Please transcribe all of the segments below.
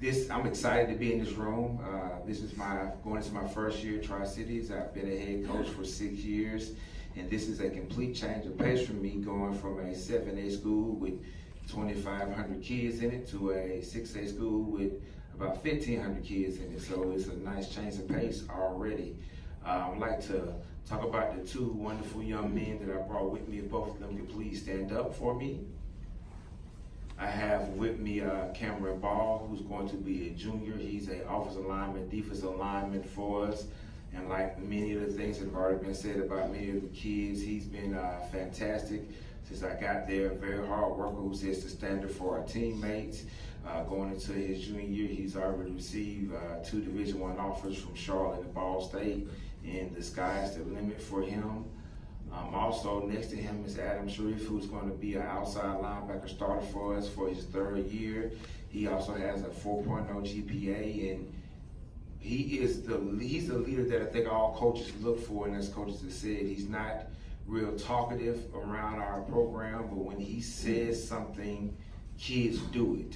I'm excited to be in this room. This is going into my first year at Tri-Cities. I've been a head coach for 6 years, and this is a complete change of pace for me, going from a 7A school with 2,500 kids in it to a 6A school with about 1,500 kids in it. So it's a nice change of pace already. I'd like to talk about the two wonderful young men that I brought with me. If both of them could please stand up for me. I have with me Cameron Ball, who's going to be a junior. He's an offensive lineman, defensive lineman for us. And like many of the things that have already been said about many of the kids, he's been fantastic since I got there. A very hard worker who sets the standard for our teammates. Going into his junior year, he's already received 2 Division I offers from Charlotte and Ball State, and the sky's the limit for him. Also next to him is Adam Sharif, who's going to be an outside linebacker starter for us for his 3rd year. He also has a 4.0 GPA, and he's the leader that I think all coaches look for. And as coaches have said, he's not real talkative around our program, but when he says something, kids do it.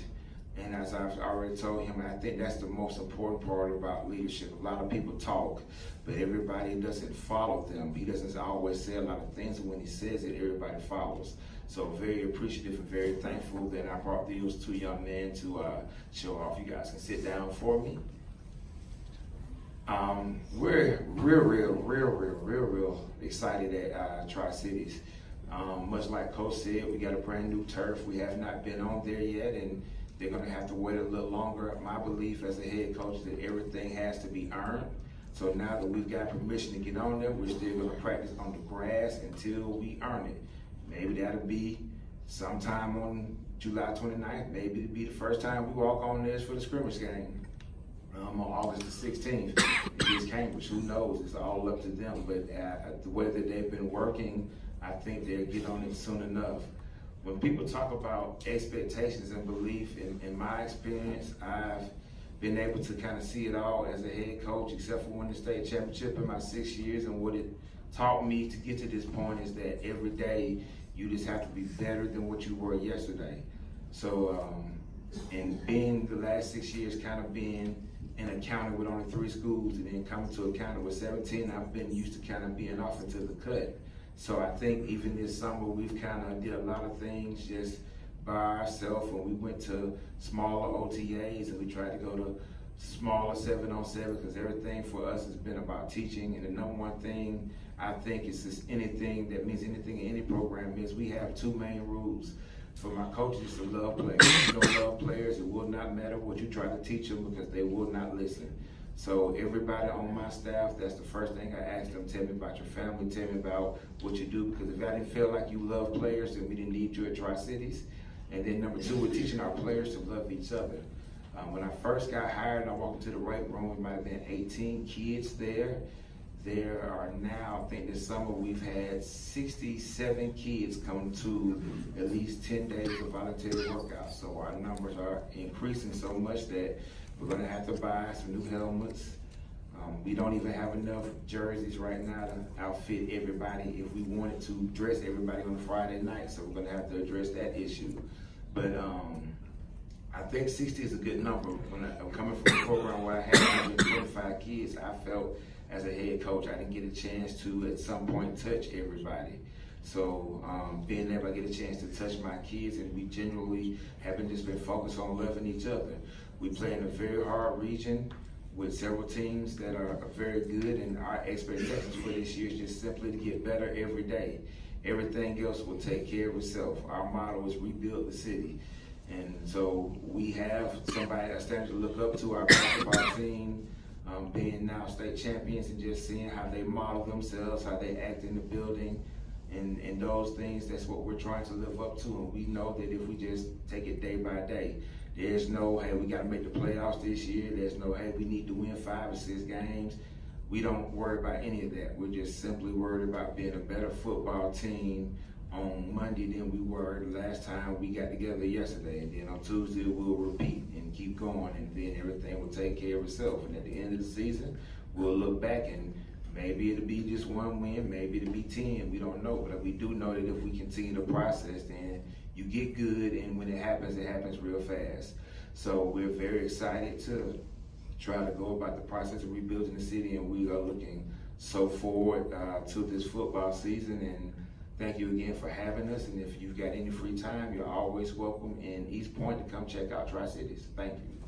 And as I've already told him, I think that's the most important part about leadership. A lot of people talk, but everybody doesn't follow them. He doesn't always say a lot of things, and when he says it, everybody follows. So very appreciative and very thankful that I brought those 2 young men to show off. You guys can sit down for me. We're real excited at Tri-Cities. Much like Coach said, we got a brand new turf. We have not been on there yet, and they're going to have to wait a little longer. My belief as a head coach is that everything has to be earned. So now that we've got permission to get on there, we're still going to practice on the grass until we earn it. Maybe that'll be sometime on July 29th. Maybe it'll be the first time we walk on this for the scrimmage game on August the 16th against Cambridge. Who knows? It's all up to them. But the way that they've been working, I think they'll get on it soon enough. When people talk about expectations and belief, in my experience, I've been able to kind of see it all as a head coach, except for winning the state championship in my 6 years. And what it taught me to get to this point is that every day you just have to be better than what you were yesterday. So, and being the last 6 years kind of being in a county with only 3 schools, and then coming to a county with 17, I've been used to kind of being off into the cut. So I think even this summer, we've kind of did a lot of things just by ourselves. When we went to smaller OTAs and we tried to go to smaller 7-on-7, because everything for us has been about teaching. And the number one thing I think is just anything that means anything in any program is we have 2 main rules. For my coaches to love players. If you don't love players, it will not matter what you try to teach them, because they will not listen. So everybody on my staff, that's the first thing I ask them. Tell me about your family, tell me about what you do, because if I didn't feel like you love players, then we didn't need you at Tri-Cities. And then number 2, we're teaching our players to love each other. When I first got hired and I walked into the weight room, we might have been 18 kids there. There are now, I think this summer, we've had 67 kids come to at least 10 days of voluntary workouts. So our numbers are increasing so much that we're going to have to buy some new helmets. We don't even have enough jerseys right now to outfit everybody if we wanted to dress everybody on a Friday night. So we're going to have to address that issue. But I think 60 is a good number. When I'm coming from a program where I had 25 kids, I felt as a head coach, I didn't get a chance to, at some point, touch everybody. So being able to get a chance to touch my kids, and we generally haven't just been focused on loving each other. We play in a very hard region with several teams that are very good, and our expectations for this year is just simply to get better every day. Everything else will take care of itself. Our motto is rebuild the city. And so we have somebody that's starting to look up to our basketball team, being now state champions, and just seeing how they model themselves, how they act in the building, and those things, that's what we're trying to live up to. And we know that if we just take it day by day, there's no, hey, we got to make the playoffs this year. There's no, hey, we need to win 5 or 6 games. We don't worry about any of that. We're just simply worried about being a better football team on Monday than we were the last time we got together yesterday. And then on Tuesday, we'll repeat and keep going, and then everything will take care of itself. And at the end of the season, we'll look back, and maybe it'll be just 1 win, maybe it'll be 10. We don't know. But we do know that if we continue the process, then you get good, and when it happens real fast. So we're very excited to try to go about the process of rebuilding the city, and we are looking so forward to this football season. And thank you again for having us. And if you've got any free time, you're always welcome in East Point to come check out Tri-Cities. Thank you.